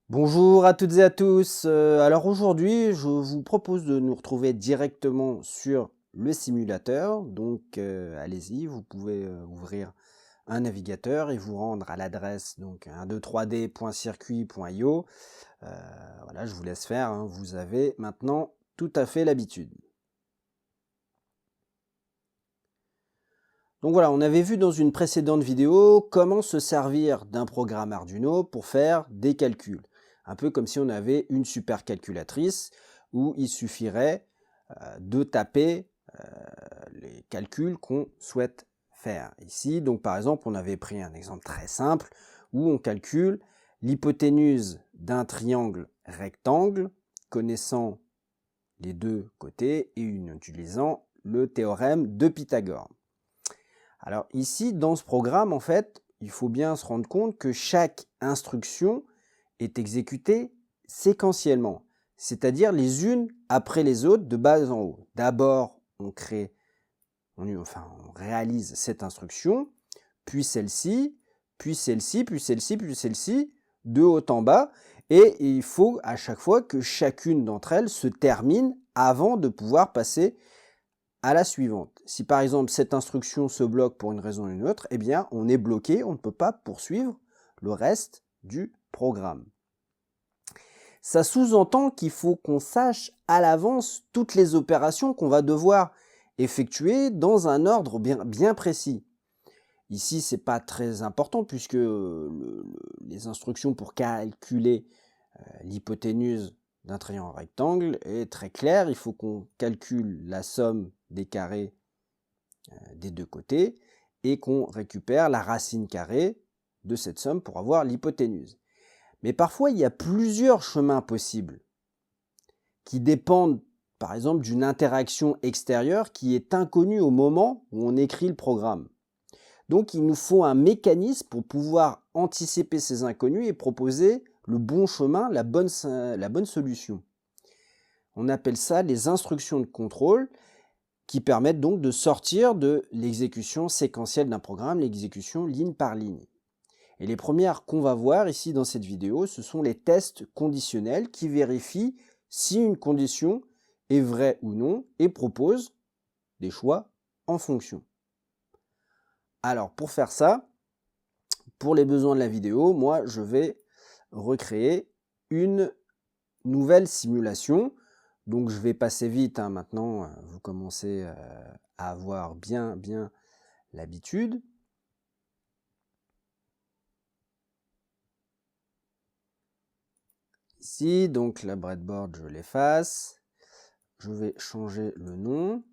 Bonjour à toutes et à tous. Alors aujourd'hui, je vous propose de nous retrouver directement sur le simulateur. Donc allez-y, vous pouvez ouvrir un navigateur et vous rendre à l'adresse donc 123d.circuit.io. Voilà, je vous laisse faire, hein, vous avez maintenant tout à fait l'habitude. Donc voilà, on avait vu dans une précédente vidéo comment se servir d'un programme Arduino pour faire des calculs. Un peu comme si on avait une supercalculatrice où il suffirait de taper les calculs qu'on souhaite faire. Ici, donc par exemple, on avait pris un exemple très simple où on calcule l'hypoténuse d'un triangle rectangle connaissant les deux côtés et en utilisant le théorème de Pythagore. Alors ici, dans ce programme, en fait, il faut bien se rendre compte que chaque instruction est exécutée séquentiellement, c'est-à-dire les unes après les autres de bas en haut. D'abord, on réalise cette instruction, puis celle-ci, puis celle-ci, puis celle-ci, puis celle-ci, de haut en bas, et il faut à chaque fois que chacune d'entre elles se termine avant de pouvoir passer à la suivante. Si par exemple cette instruction se bloque pour une raison ou une autre, eh bien on est bloqué, on ne peut pas poursuivre le reste du programme. Ça sous-entend qu'il faut qu'on sache à l'avance toutes les opérations qu'on va devoir effectuer dans un ordre bien précis. Ici, c'est pas très important puisque les instructions pour calculer l'hypoténuse d'un triangle rectangle est très claire. Il faut qu'on calcule la somme des carrés des deux côtés et qu'on récupère la racine carrée de cette somme pour avoir l'hypoténuse. Mais parfois, il y a plusieurs chemins possibles qui dépendent, par exemple, d'une interaction extérieure qui est inconnue au moment où on écrit le programme. Donc, il nous faut un mécanisme pour pouvoir anticiper ces inconnus et proposer le bon chemin, la bonne solution. On appelle ça les instructions de contrôle qui permettent donc de sortir de l'exécution séquentielle d'un programme, l'exécution ligne par ligne. Et les premières qu'on va voir ici dans cette vidéo, ce sont les tests conditionnels qui vérifient si une condition est vraie ou non et proposent des choix en fonction. Alors pour faire ça, pour les besoins de la vidéo, moi je vais recréer une nouvelle simulation. Donc je vais passer vite, hein, maintenant vous commencez à avoir bien l'habitude. Ici, donc la breadboard, je l'efface. Je vais changer le nom.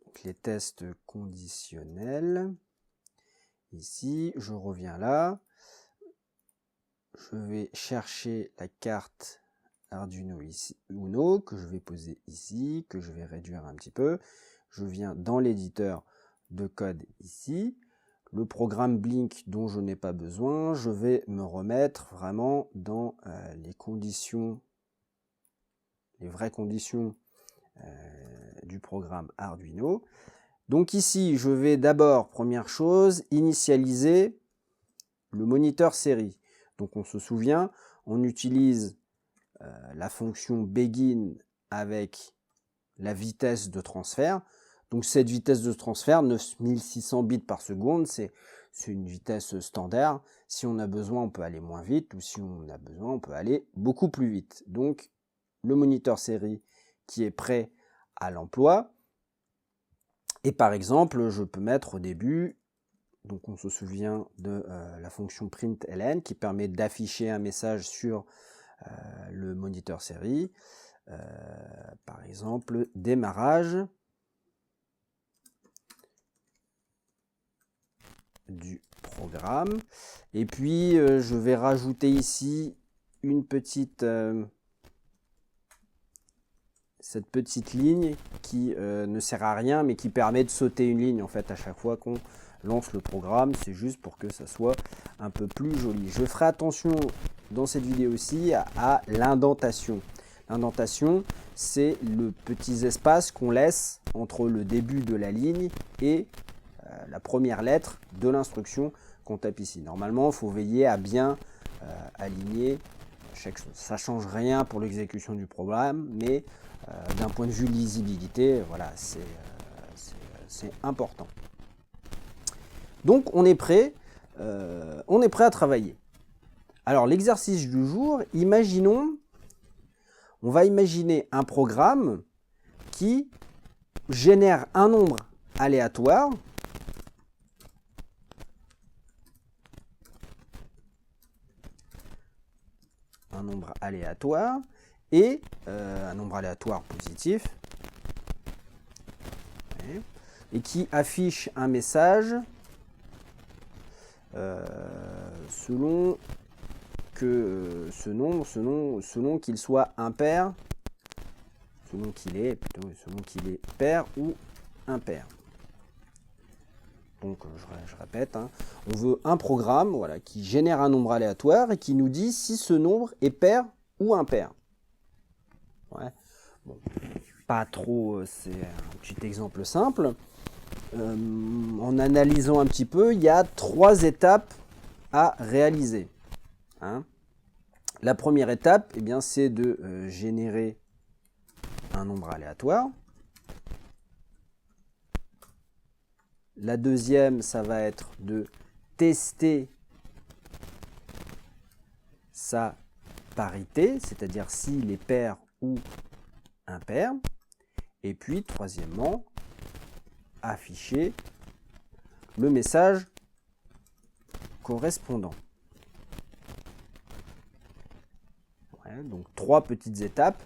Donc, les tests conditionnels. Ici, je reviens là. Je vais chercher la carte Arduino Uno que je vais poser ici, que je vais réduire un petit peu. Je viens dans l'éditeur de code ici. Le programme Blink dont je n'ai pas besoin, je vais me remettre vraiment dans les conditions, les vraies conditions du programme Arduino. Donc ici, je vais d'abord, première chose, initialiser le moniteur série. Donc on se souvient, on utilise la fonction begin avec la vitesse de transfert. Donc cette vitesse de transfert, 9600 bits par seconde, c'est une vitesse standard. Si on a besoin, on peut aller moins vite, ou si on a besoin, on peut aller beaucoup plus vite. Donc le moniteur série qui est prêt à l'emploi. Et par exemple, je peux mettre au début, donc on se souvient de la fonction println qui permet d'afficher un message sur le moniteur série. Par exemple, démarrage du programme. Et puis, je vais rajouter ici une petite, cette petite ligne qui ne sert à rien, mais qui permet de sauter une ligne en fait à chaque fois qu'on lance le programme. C'est juste pour que ça soit un peu plus joli. Je ferai attention dans cette vidéo aussi à l'indentation. L'indentation, c'est le petit espace qu'on laisse entre le début de la ligne et la première lettre de l'instruction qu'on tape ici. Normalement, il faut veiller à bien aligner chaque chose. Ça ne change rien pour l'exécution du programme, mais d'un point de vue lisibilité, voilà, c'est important. Donc on est prêt à travailler. Alors l'exercice du jour, on va imaginer un programme qui génère un nombre aléatoire et un nombre aléatoire positif et qui affiche un message selon que selon qu'il soit impair, selon qu'il est pair ou impair. Donc je répète, hein, on veut un programme, voilà, qui génère un nombre aléatoire et qui nous dit si ce nombre est pair ou impair. Ouais. Bon, pas trop, c'est un petit exemple simple. En analysant un petit peu, il y a 3 étapes à réaliser. Hein. La première étape, eh bien, c'est de générer un nombre aléatoire. La deuxième, ça va être de tester sa parité, c'est-à-dire s'il est pair ou impair. Et puis, troisièmement, afficher le message correspondant. Ouais, donc 3 petites étapes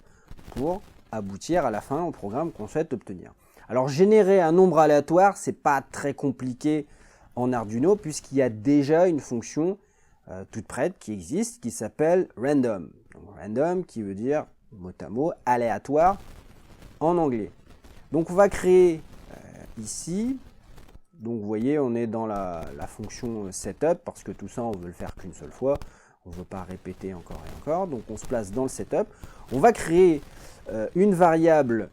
pour aboutir à la fin au programme qu'on souhaite obtenir. Alors générer un nombre aléatoire, c'est pas très compliqué en Arduino puisqu'il y a déjà une fonction toute prête qui existe qui s'appelle random. Donc, random qui veut dire mot à mot aléatoire en anglais. Donc on va créer ici, donc vous voyez on est dans la fonction setup parce que tout ça on veut le faire qu'une seule fois, on ne veut pas répéter encore et encore, donc on se place dans le setup. On va créer une variable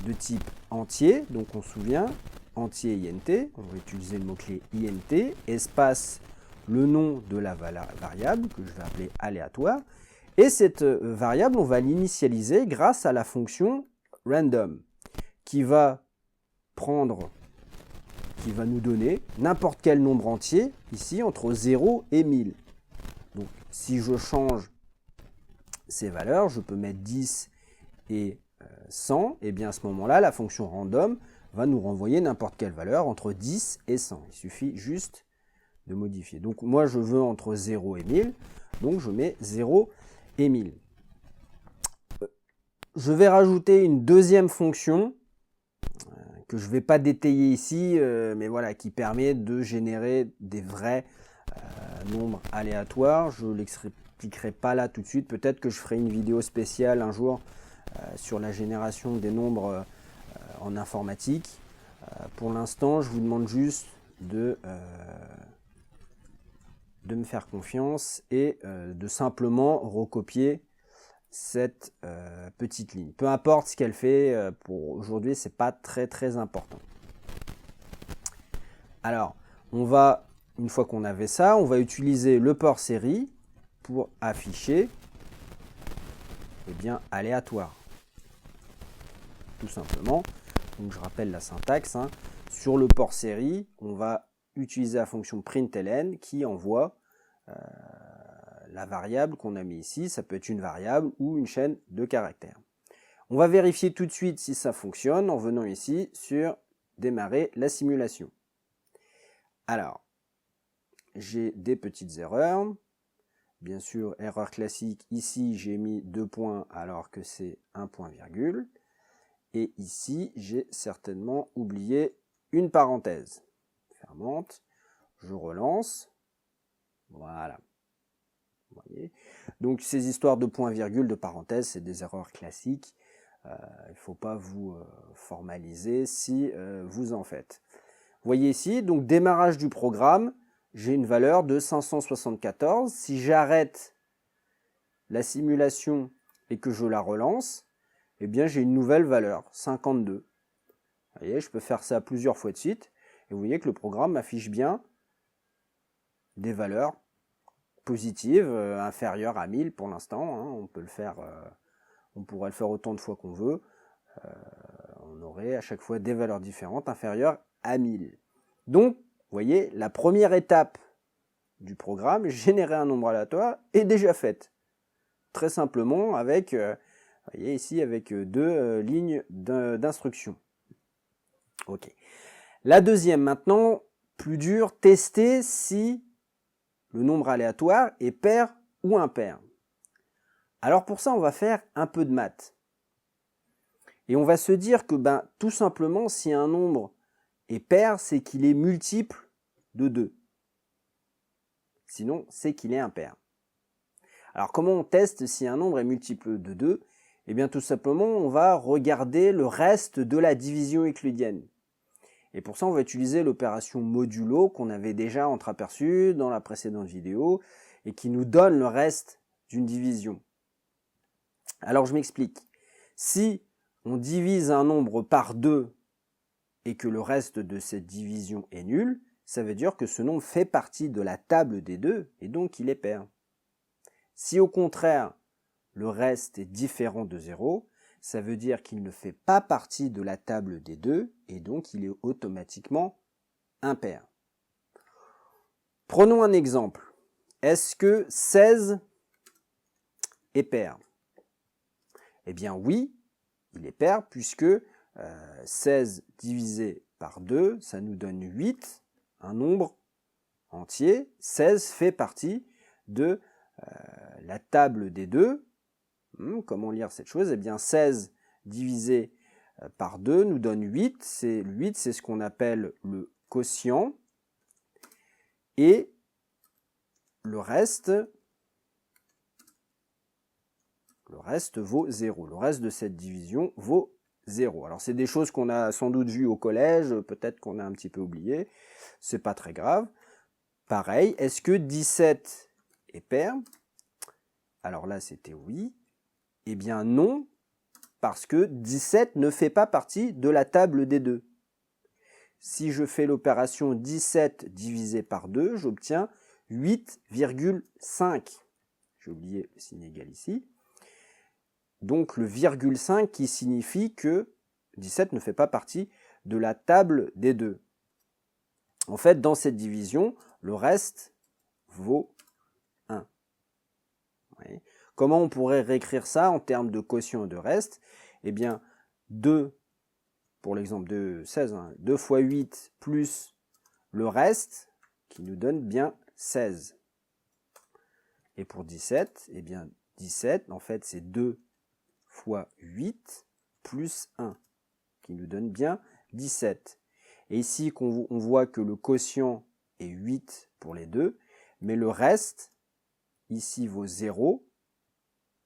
de type entier, donc on se souvient, entier int, on va utiliser le mot-clé int, espace le nom de la variable que je vais appeler aléatoire, et cette variable on va l'initialiser grâce à la fonction random, qui va nous donner n'importe quel nombre entier, ici entre 0 et 1000. Donc si je change ces valeurs, je peux mettre 10 et 100, et bien à ce moment-là, la fonction random va nous renvoyer n'importe quelle valeur entre 10 et 100. Il suffit juste de modifier. Donc moi, je veux entre 0 et 1000, donc je mets 0 et 1000. Je vais rajouter une deuxième fonction que je ne vais pas détailler ici, mais voilà, qui permet de générer des vrais nombres aléatoires. Je ne l'expliquerai pas là tout de suite. Peut-être que je ferai une vidéo spéciale un jour sur la génération des nombres en informatique. Pour l'instant, je vous demande juste de me faire confiance et de simplement recopier cette petite ligne. Peu importe ce qu'elle fait, pour aujourd'hui, c'est pas très important. Alors, une fois qu'on avait ça, on va utiliser le port série pour afficher aléatoire. Tout simplement. Donc je rappelle la syntaxe. Hein. Sur le port série, on va utiliser la fonction println qui envoie la variable qu'on a mis ici. Ça peut être une variable ou une chaîne de caractères. On va vérifier tout de suite si ça fonctionne en venant ici sur démarrer la simulation. Alors, j'ai des petites erreurs. Bien sûr, erreur classique, ici j'ai mis 2 points alors que c'est un point virgule. Et ici, j'ai certainement oublié une parenthèse. Fermante, je relance. Voilà. Vous voyez. Donc ces histoires de points virgule, de parenthèses, c'est des erreurs classiques. Il ne faut pas vous formaliser si vous en faites. Vous voyez ici, donc démarrage du programme, j'ai une valeur de 574. Si j'arrête la simulation et que je la relance, eh bien j'ai une nouvelle valeur, 52. Vous voyez, je peux faire ça plusieurs fois de suite, et vous voyez que le programme affiche bien des valeurs positive, inférieure à 1000 pour l'instant, hein, on peut le faire, on pourrait le faire autant de fois qu'on veut, on aurait à chaque fois des valeurs différentes inférieures à 1000. Donc, vous voyez, la première étape du programme, générer un nombre aléatoire, est déjà faite. Très simplement avec, vous voyez ici, avec deux lignes d'instruction. Ok. La deuxième, maintenant, plus dur, tester si le nombre aléatoire est pair ou impair. Alors pour ça, on va faire un peu de maths. Et on va se dire que tout simplement, si un nombre est pair, c'est qu'il est multiple de 2. Sinon, c'est qu'il est impair. Alors comment on teste si un nombre est multiple de 2? Eh bien tout simplement, on va regarder le reste de la division euclidienne. Et pour ça, on va utiliser l'opération modulo qu'on avait déjà entreaperçue dans la précédente vidéo et qui nous donne le reste d'une division. Alors je m'explique. Si on divise un nombre par 2 et que le reste de cette division est nul, ça veut dire que ce nombre fait partie de la table des 2 et donc il est pair. Si au contraire, le reste est différent de 0, ça veut dire qu'il ne fait pas partie de la table des 2 et donc il est automatiquement impair. Prenons un exemple. Est-ce que 16 est pair? Eh bien oui, il est pair puisque 16 divisé par 2, ça nous donne 8, un nombre entier. 16 fait partie de la table des 2. Comment lire cette chose? Eh bien 16 divisé par 2 nous donne 8. 8, c'est ce qu'on appelle le quotient. Et le reste vaut 0. Le reste de cette division vaut 0. Alors c'est des choses qu'on a sans doute vues au collège, peut-être qu'on a un petit peu oublié. C'est pas très grave. Pareil, est-ce que 17 est pair? Alors là c'était oui. Eh bien non, parce que 17 ne fait pas partie de la table des 2. Si je fais l'opération 17 divisé par 2, j'obtiens 8,5. J'ai oublié le signe égal ici. Donc le virgule 5 qui signifie que 17 ne fait pas partie de la table des 2. En fait, dans cette division, le reste vaut 1. Oui. Comment on pourrait réécrire ça en termes de quotient et de reste? Eh bien, 2, pour l'exemple de 16, 2 fois 8 plus le reste, qui nous donne bien 16. Et pour 17, eh bien 17, en fait, c'est 2 fois 8 plus 1, qui nous donne bien 17. Et ici, on voit que le quotient est 8 pour les deux, mais le reste, ici, vaut 0,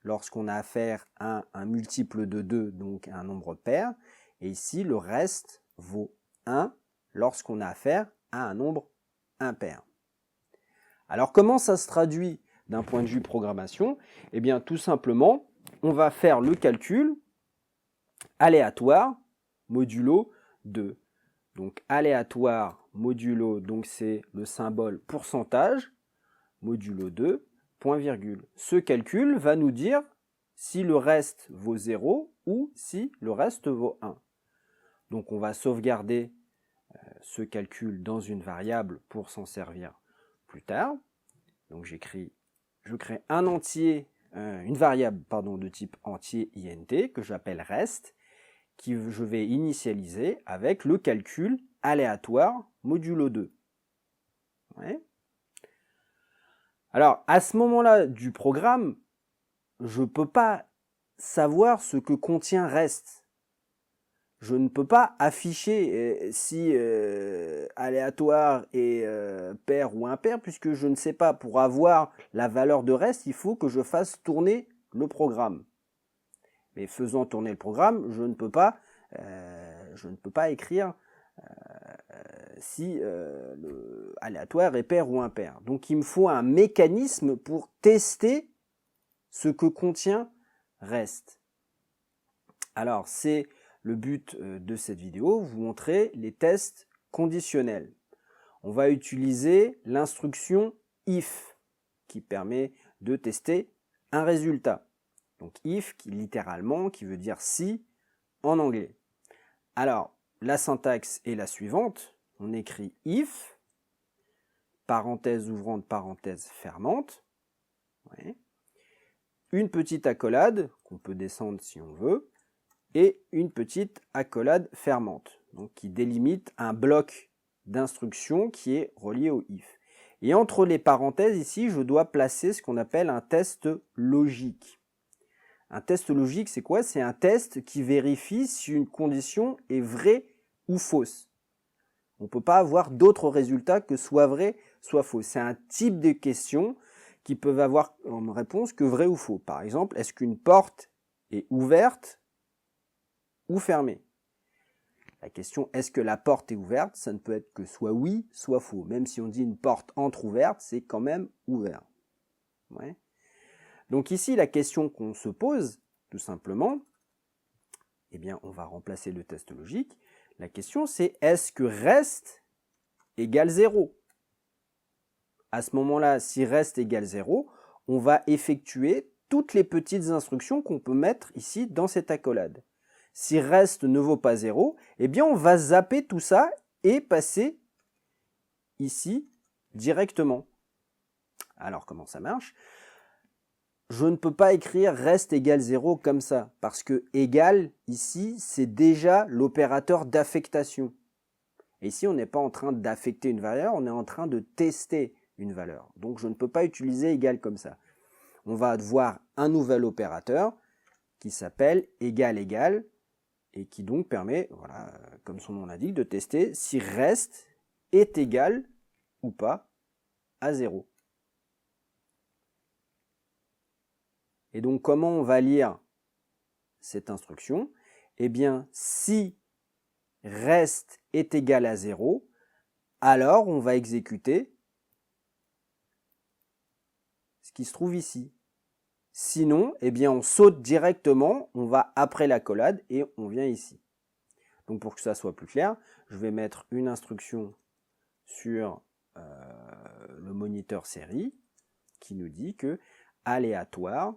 lorsqu'on a affaire à un multiple de 2, donc un nombre pair, et ici, le reste vaut 1 lorsqu'on a affaire à un nombre impair. Alors, comment ça se traduit d'un point de vue programmation? Eh bien, tout simplement, on va faire le calcul aléatoire modulo 2. Donc, aléatoire modulo, donc c'est le symbole pourcentage, modulo 2, point virgule. Ce calcul va nous dire si le reste vaut 0 ou si le reste vaut 1. Donc on va sauvegarder ce calcul dans une variable pour s'en servir plus tard. Donc je crée un entier, une variable de type entier int que j'appelle rest, que je vais initialiser avec le calcul aléatoire modulo 2. Ouais. Alors, à ce moment-là du programme, je ne peux pas savoir ce que contient rest. Je ne peux pas afficher si aléatoire est pair ou impair, puisque je ne sais pas. Pour avoir la valeur de rest, il faut que je fasse tourner le programme. Mais faisant tourner le programme, je ne peux pas écrire si le aléatoire est pair ou impair. Donc il me faut un mécanisme pour tester ce que contient rest. Alors c'est le but de cette vidéo, vous montrer les tests conditionnels. On va utiliser l'instruction if qui permet de tester un résultat. Donc if, littéralement, qui veut dire si en anglais. Alors, la syntaxe est la suivante. On écrit if, parenthèse ouvrante, parenthèse fermante. Ouais. Une petite accolade, qu'on peut descendre si on veut, et une petite accolade fermante, donc qui délimite un bloc d'instructions qui est relié au if. Et entre les parenthèses, ici, je dois placer ce qu'on appelle un test logique. Un test logique, c'est quoi? C'est un test qui vérifie si une condition est vraie ou fausse. On ne peut pas avoir d'autres résultats que soit vrai, soit faux. C'est un type de question qui peuvent avoir en réponse que vrai ou faux. Par exemple, est-ce qu'une porte est ouverte ou fermée? La question est-ce que la porte est ouverte, ça ne peut être que soit oui, soit faux. Même si on dit une porte entrouverte, c'est quand même ouvert. Ouais. Donc ici, la question qu'on se pose, tout simplement, eh bien, on va remplacer le test logique. La question, c'est est-ce que reste égale 0? À ce moment-là, si reste égale 0, on va effectuer toutes les petites instructions qu'on peut mettre ici dans cette accolade. Si reste ne vaut pas 0, eh bien, on va zapper tout ça et passer ici directement. Alors, comment ça marche? Je ne peux pas écrire reste égale 0 comme ça, parce que égal, ici, c'est déjà l'opérateur d'affectation. Et ici, on n'est pas en train d'affecter une valeur, on est en train de tester une valeur. Donc, je ne peux pas utiliser égal comme ça. On va avoir un nouvel opérateur qui s'appelle égal égal, et qui donc permet, voilà, comme son nom l'indique, de tester si reste est égal ou pas à 0. Et donc, comment on va lire cette instruction? Eh bien, si reste est égal à 0, alors on va exécuter ce qui se trouve ici. Sinon, eh bien, on saute directement, on va après l'accolade et on vient ici. Donc, pour que ça soit plus clair, je vais mettre une instruction sur le moniteur série qui nous dit que aléatoire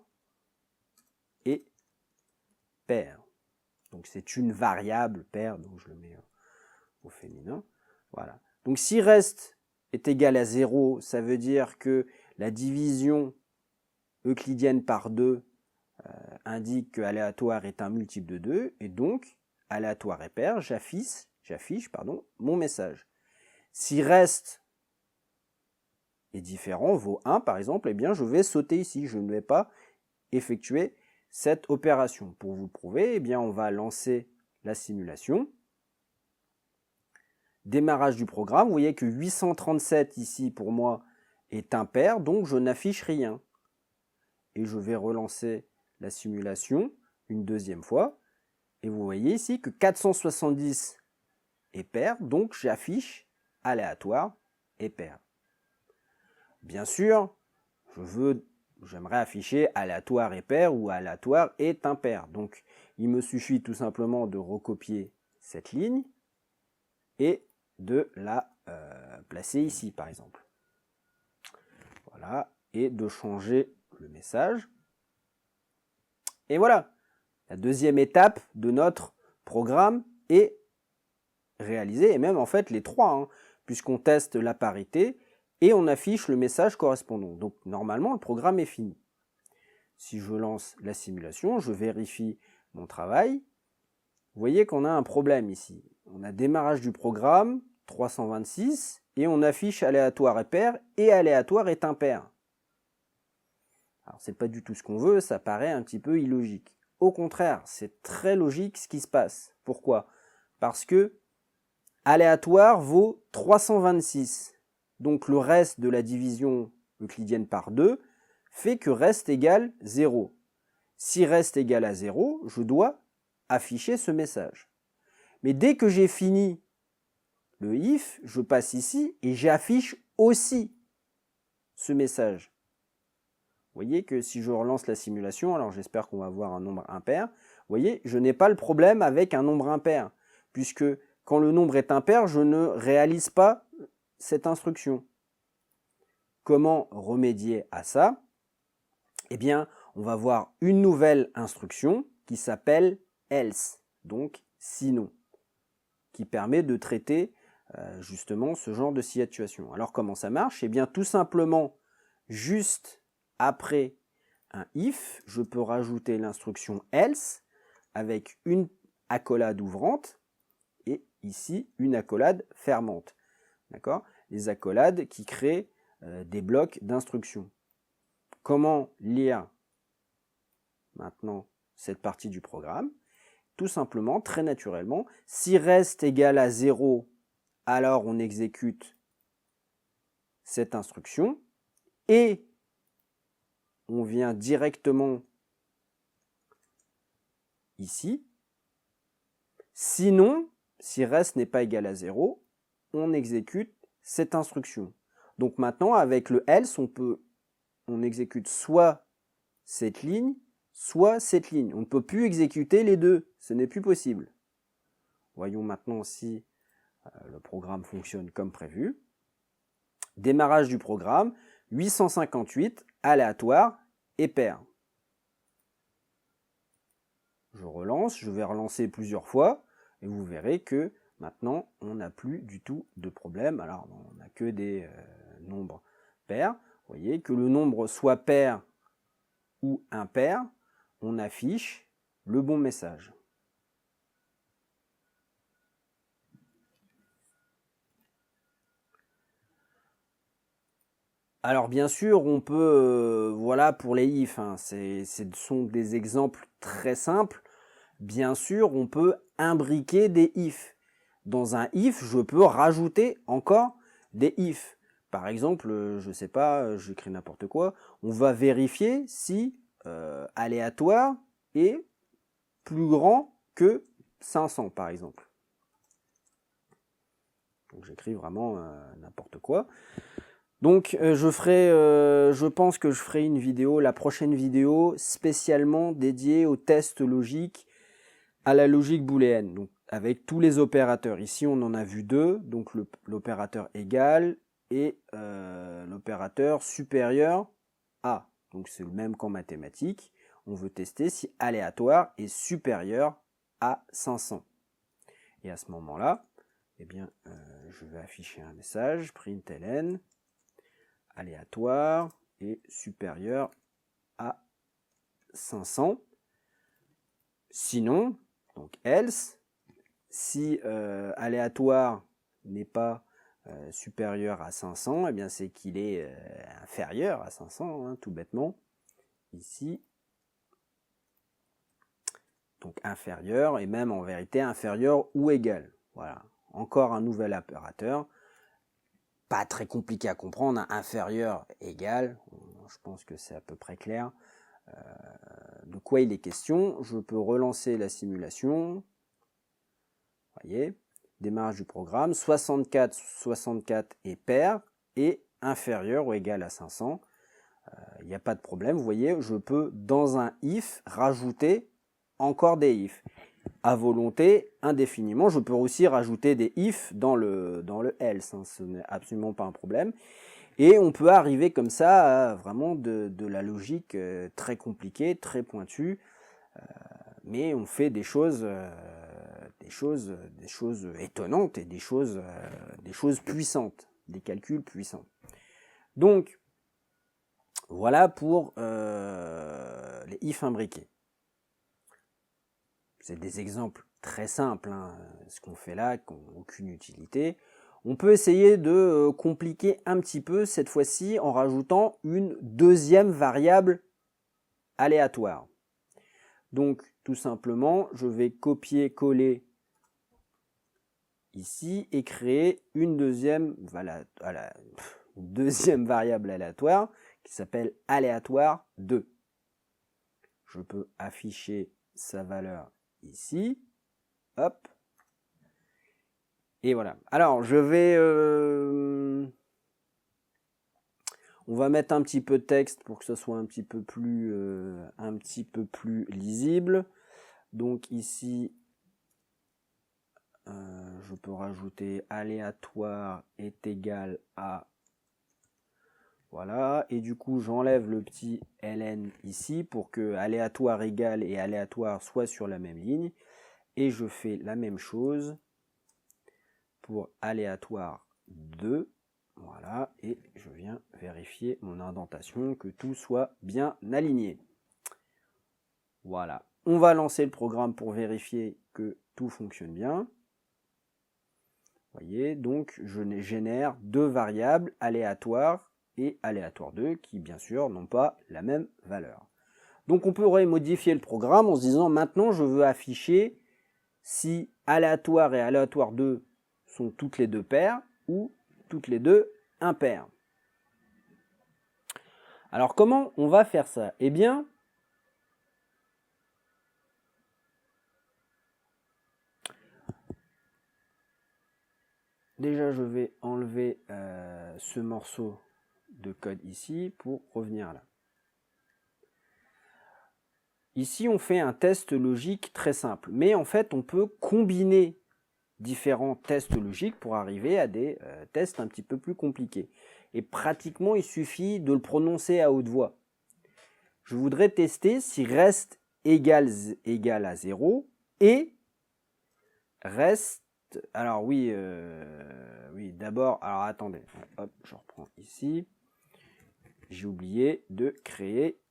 et pair. Donc c'est une variable pair, donc je le mets au féminin. Voilà. Donc si reste est égal à 0, ça veut dire que la division euclidienne par 2 indique que aléatoire est un multiple de 2, et donc aléatoire et pair, j'affiche mon message. Si reste est différent, vaut 1 par exemple, eh bien je vais sauter ici, je ne vais pas effectuer cette opération. Pour vous prouver, eh bien on va lancer la simulation. Démarrage du programme, vous voyez que 837 ici pour moi est impair, donc je n'affiche rien. Et je vais relancer la simulation une deuxième fois, et vous voyez ici que 470 est pair, donc j'affiche aléatoire et pair. Bien sûr, j'aimerais afficher aléatoire et pair ou aléatoire est impair. Donc, il me suffit tout simplement de recopier cette ligne et de la placer ici, par exemple. Voilà, et de changer le message. Et voilà, la deuxième étape de notre programme est réalisée, et même en fait les trois, hein, puisqu'on teste la parité, et on affiche le message correspondant. Donc normalement, le programme est fini. Si je lance la simulation, je vérifie mon travail. Vous voyez qu'on a un problème ici. On a démarrage du programme, 326, et on affiche aléatoire et pair, et aléatoire est impair. Alors c'est pas du tout ce qu'on veut, ça paraît un petit peu illogique. Au contraire, c'est très logique ce qui se passe. Pourquoi? Parce que aléatoire vaut 326. Donc le reste de la division euclidienne par 2 fait que reste égale 0. Si reste égal à 0, je dois afficher ce message. Mais dès que j'ai fini le if, je passe ici et j'affiche aussi ce message. Vous voyez que si je relance la simulation, alors j'espère qu'on va avoir un nombre impair, vous voyez, je n'ai pas le problème avec un nombre impair, puisque quand le nombre est impair, je ne réalise pas cette instruction. comment remédier à ça? Eh bien, on va voir une nouvelle instruction qui s'appelle else, donc sinon, qui permet de traiter justement ce genre de situation. Alors comment ça marche? Eh bien tout simplement, juste après un if, je peux rajouter l'instruction else avec une accolade ouvrante et ici une accolade fermante. D'accord? Les accolades qui créent des blocs d'instructions. Comment lire maintenant cette partie du programme? Tout simplement, très naturellement, si reste égal à 0, alors on exécute cette instruction et on vient directement ici. Sinon, si reste n'est pas égal à 0, on exécute cette instruction. Donc maintenant, avec le else, on exécute soit cette ligne, soit cette ligne. On ne peut plus exécuter les deux, ce n'est plus possible. Voyons maintenant si le programme fonctionne comme prévu. Démarrage du programme, 858, aléatoire et pair. Je relance, je vais relancer plusieurs fois et vous verrez que maintenant on n'a plus du tout de problème. Alors on n'a que des nombres pairs. Vous voyez que le nombre soit pair ou impair, on affiche le bon message. Alors bien sûr, on peut, voilà pour les if, hein, ce sont des exemples très simples. Bien sûr, on peut imbriquer des if. Dans un if, je peux rajouter encore des if. Par exemple, je ne sais pas, j'écris n'importe quoi, on va vérifier si aléatoire est plus grand que 500 par exemple. Donc j'écris vraiment n'importe quoi. Donc je pense que je ferai une vidéo, la prochaine vidéo, spécialement dédiée aux tests logiques, à la logique booléenne, donc avec tous les opérateurs. Ici on en a vu deux, donc l'opérateur égal et l'opérateur supérieur à. Donc c'est le même qu'en mathématiques. On veut tester si aléatoire est supérieur à 500. Et à ce moment-là, eh bien, je vais afficher un message, println, aléatoire est supérieur à 500. Sinon, donc else, si aléatoire n'est pas supérieur à 500, eh bien c'est qu'il est inférieur à 500, hein, tout bêtement. Ici, donc inférieur, et même en vérité inférieur ou égal. Voilà, encore un nouvel opérateur. Pas très compliqué à comprendre, hein. Inférieur, égal, je pense que c'est à peu près clair. De quoi il est question? Je peux relancer la simulation. Voyez, démarrage du programme, 64, 64 est pair et inférieur ou égal à 500. Il n'y a pas de problème, vous voyez, je peux dans un if rajouter encore des if. À volonté, indéfiniment, je peux aussi rajouter des if dans le else, hein, ce n'est absolument pas un problème. Et on peut arriver comme ça à vraiment de la logique très compliquée, très pointue, mais on fait des choses étonnantes et des choses puissantes, des calculs puissants. Donc, voilà pour les if imbriqués. C'est des exemples très simples, hein, ce qu'on fait là, qui n'ont aucune utilité. On peut essayer de compliquer un petit peu, cette fois-ci, en rajoutant une deuxième variable aléatoire. Donc, tout simplement, je vais copier-coller ici et créer une deuxième variable aléatoire qui s'appelle aléatoire 2. Je peux afficher sa valeur ici, hop, et voilà. Alors je vais, on va mettre un petit peu de texte pour que ce soit un petit peu plus lisible. Donc ici, je peux rajouter aléatoire est égal à Voilà, et du coup j'enlève le petit ln ici pour que aléatoire égale et aléatoire soient sur la même ligne. Et je fais la même chose pour aléatoire 2. Voilà, et je viens vérifier mon indentation, que tout soit bien aligné. Voilà, on va lancer le programme pour vérifier que tout fonctionne bien. Vous voyez, donc je génère deux variables aléatoires et aléatoire 2 qui bien sûr n'ont pas la même valeur. Donc on pourrait modifier le programme en se disant maintenant je veux afficher si aléatoire et aléatoire 2 sont toutes les deux paires ou toutes les deux impaires. Alors comment on va faire ça? Eh bien, déjà je vais enlever ce morceau de code ici pour revenir là. Ici, on fait un test logique très simple, mais en fait, on peut combiner différents tests logiques pour arriver à des tests un petit peu plus compliqués. Et pratiquement, il suffit de le prononcer à haute voix. Je voudrais tester si reste égal à 0 et reste... Alors oui, oui d'abord, alors attendez, hop, je reprends ici. J'ai oublié de créer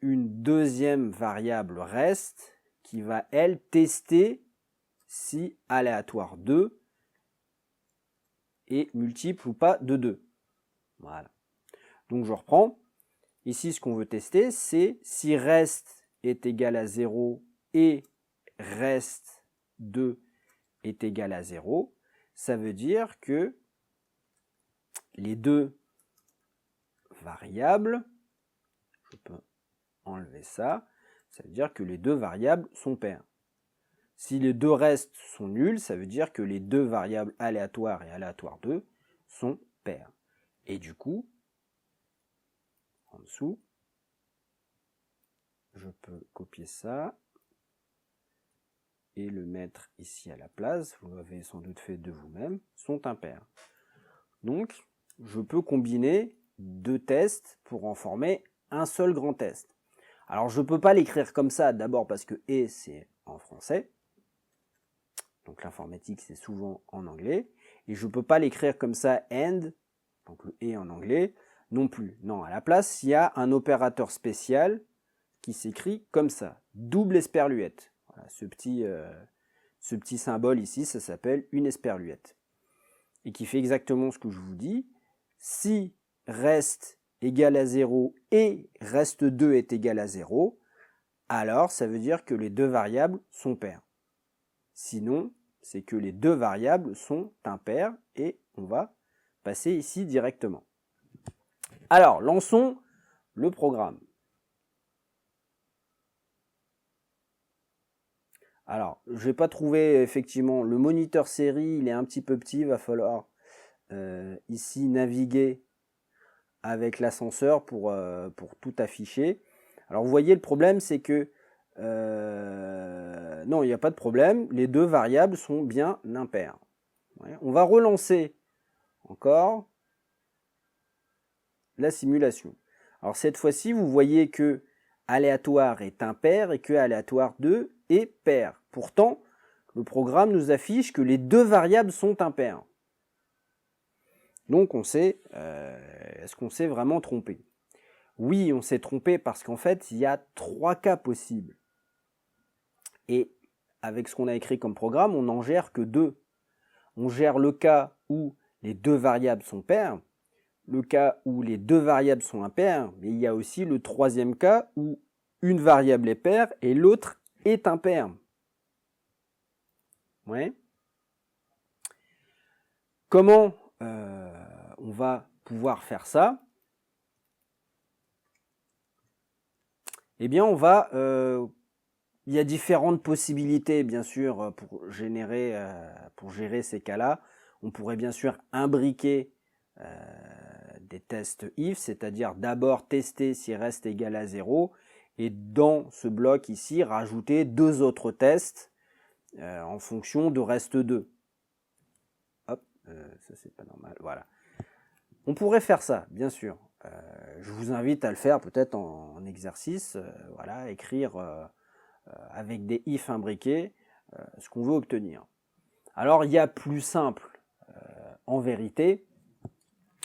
une deuxième variable reste qui va, elle, tester si aléatoire 2 est multiple ou pas de 2. Voilà. Donc je reprends. Ici, ce qu'on veut tester, c'est si reste est égal à 0 et reste 2 est égal à 0. Ça veut dire que les deux variables, je peux enlever ça, ça veut dire que les deux variables sont paires. Si les deux restes sont nuls, ça veut dire que les deux variables aléatoires et aléatoire 2 sont paires. Et du coup, en dessous, je peux copier ça et le mettre ici à la place, vous l'avez sans doute fait de vous-même, sont impairs. Donc, je peux combiner deux tests pour en former un seul grand test. Alors, je ne peux pas l'écrire comme ça, d'abord parce que « et » c'est en français, donc l'informatique c'est souvent en anglais, et je ne peux pas l'écrire comme ça « and », donc le « et » en anglais, non plus. Non, à la place, il y a un opérateur spécial qui s'écrit comme ça, double esperluette. Voilà, ce petit symbole ici, ça s'appelle une esperluette. Et qui fait exactement ce que je vous dis. Si reste égal à 0 et reste 2 est égal à 0, alors ça veut dire que les deux variables sont paires. Sinon, c'est que les deux variables sont impaires et on va passer ici directement. Alors, lançons le programme. Alors, je n'ai pas trouvé effectivement le moniteur série, il est un petit peu petit, il va falloir ici naviguer avec l'ascenseur pour tout afficher. Alors vous voyez, le problème c'est que non, il n'y a pas de problème, les deux variables sont bien impaires. Ouais, on va relancer encore la simulation. Alors cette fois-ci, vous voyez que aléatoire est impair et que aléatoire 2 est pair. Pourtant, le programme nous affiche que les deux variables sont impaires. Donc on sait, est-ce qu'on s'est vraiment trompé? Oui, on s'est trompé parce qu'en fait, il y a trois cas possibles. Et avec ce qu'on a écrit comme programme, on n'en gère que deux. On gère le cas où les deux variables sont paires, le cas où les deux variables sont impaires, mais il y a aussi le troisième cas où une variable est paire et l'autre est impaire. Ouais. Comment on va pouvoir faire ça? Eh bien, il y a différentes possibilités, bien sûr, pour gérer ces cas-là. On pourrait bien sûr imbriquer des tests if, c'est-à-dire d'abord tester si reste égal à 0, et dans ce bloc ici, rajouter deux autres tests en fonction de reste 2. Hop, ça c'est pas normal, voilà. On pourrait faire ça, bien sûr. je vous invite à le faire peut-être en exercice, voilà, écrire avec des if imbriqués ce qu'on veut obtenir. Alors il y a plus simple, en vérité,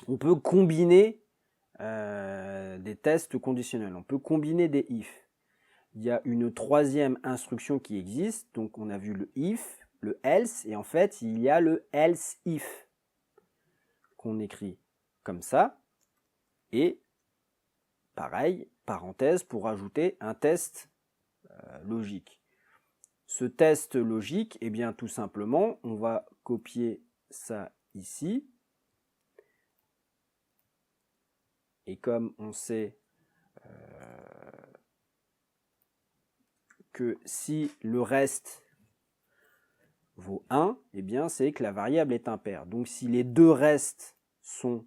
on peut combiner des tests conditionnels, on peut combiner des if. Il y a une troisième instruction qui existe, donc on a vu le if, le else, et en fait il y a le else if, qu'on écrit comme ça, et pareil, parenthèse, pour ajouter un test logique. Ce test logique, eh bien tout simplement, on va copier ça ici, et comme on sait que si le reste vaut 1, eh bien c'est que la variable est impaire. Donc si les deux restes sont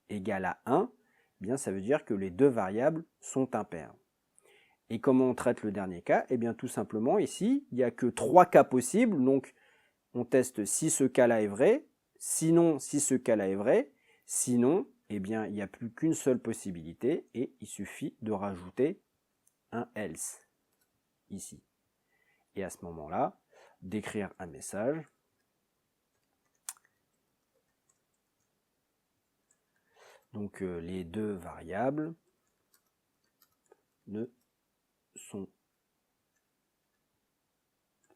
égales à 1, eh bien ça veut dire que les deux variables sont impaires. Et comment on traite le dernier cas? Eh bien tout simplement ici, il n'y a que 3 cas possibles, donc on teste si ce cas-là est vrai, sinon si ce cas-là est vrai, sinon eh bien il n'y a plus qu'une seule possibilité et il suffit de rajouter un else ici. Et à ce moment-là, d'écrire un message. Donc les deux variables ne sont...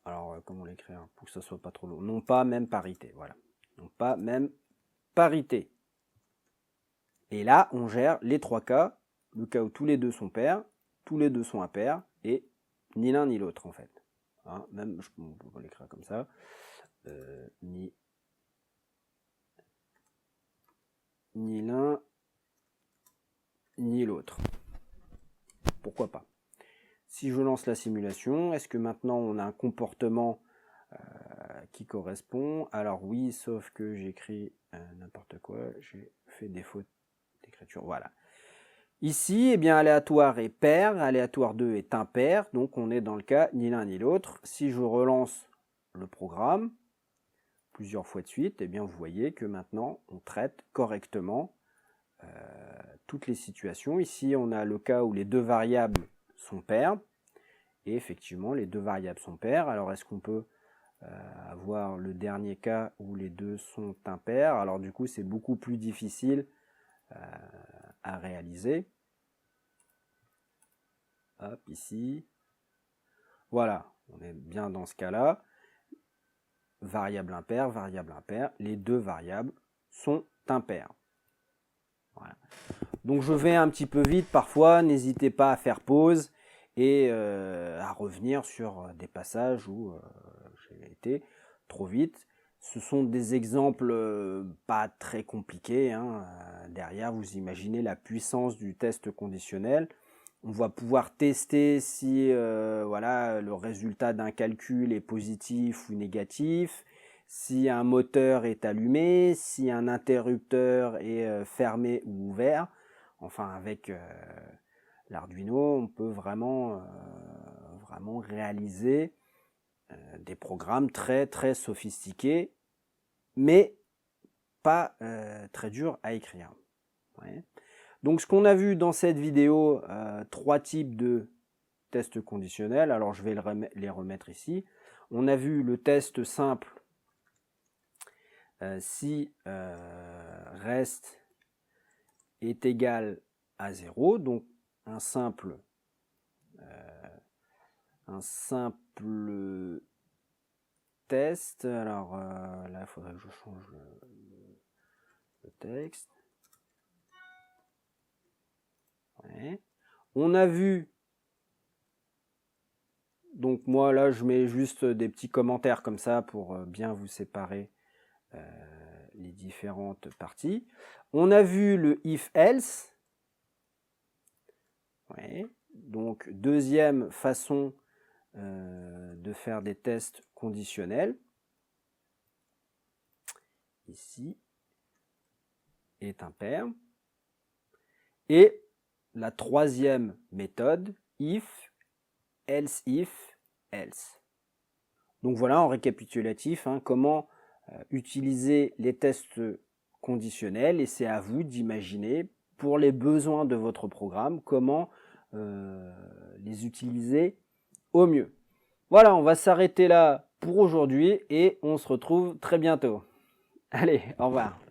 Alors comment l'écrire pour que ça soit pas trop long? Non pas même parité, voilà. Non pas même parité. Et là, on gère les 3 cas, le cas où tous les deux sont pairs, tous les deux sont impairs, et ni l'un ni l'autre en fait. Hein, même, on peut l'écrire comme ça, ni l'un ni l'autre. Pourquoi pas? Si je lance la simulation, est-ce que maintenant on a un comportement qui correspond? Alors oui, sauf que j'écris n'importe quoi, j'ai fait des fautes d'écriture, voilà. Ici, eh bien, aléatoire est pair, aléatoire 2 est impair, donc on est dans le cas ni l'un ni l'autre. Si je relance le programme plusieurs fois de suite, eh bien, vous voyez que maintenant on traite correctement toutes les situations. Ici, on a le cas où les deux variables sont paires, et effectivement, les deux variables sont paires. Alors, est-ce qu'on peut avoir le dernier cas où les deux sont impairs? Alors, du coup, c'est beaucoup plus difficile à réaliser. Hop, ici. Voilà, on est bien dans ce cas-là. Variable impaire, les deux variables sont impaires. Voilà. Donc je vais un petit peu vite parfois, n'hésitez pas à faire pause et à revenir sur des passages où j'ai été trop vite. Ce sont des exemples pas très compliqués, hein. Derrière, vous imaginez la puissance du test conditionnel. On va pouvoir tester si voilà, le résultat d'un calcul est positif ou négatif, si un moteur est allumé, si un interrupteur est fermé ou ouvert. Enfin, avec l'Arduino, on peut vraiment réaliser des programmes très très sophistiqués, mais pas très durs à écrire. Ouais. Donc ce qu'on a vu dans cette vidéo, 3 types de tests conditionnels. Alors je vais les remettre ici. On a vu le test simple si reste est égal à 0, donc un simple test. Alors là, il faudrait que je change le texte. Ouais. On a vu, donc moi là je mets juste des petits commentaires comme ça pour bien vous séparer les différentes parties. On a vu le if-else. Ouais. Donc deuxième façon de faire des tests conditionnels. Ici est impair. Et la troisième méthode, if, else if, else. Donc voilà en récapitulatif hein, comment utiliser les tests conditionnels, et c'est à vous d'imaginer pour les besoins de votre programme, comment les utiliser au mieux. Voilà, on va s'arrêter là pour aujourd'hui et on se retrouve très bientôt. Allez, au revoir.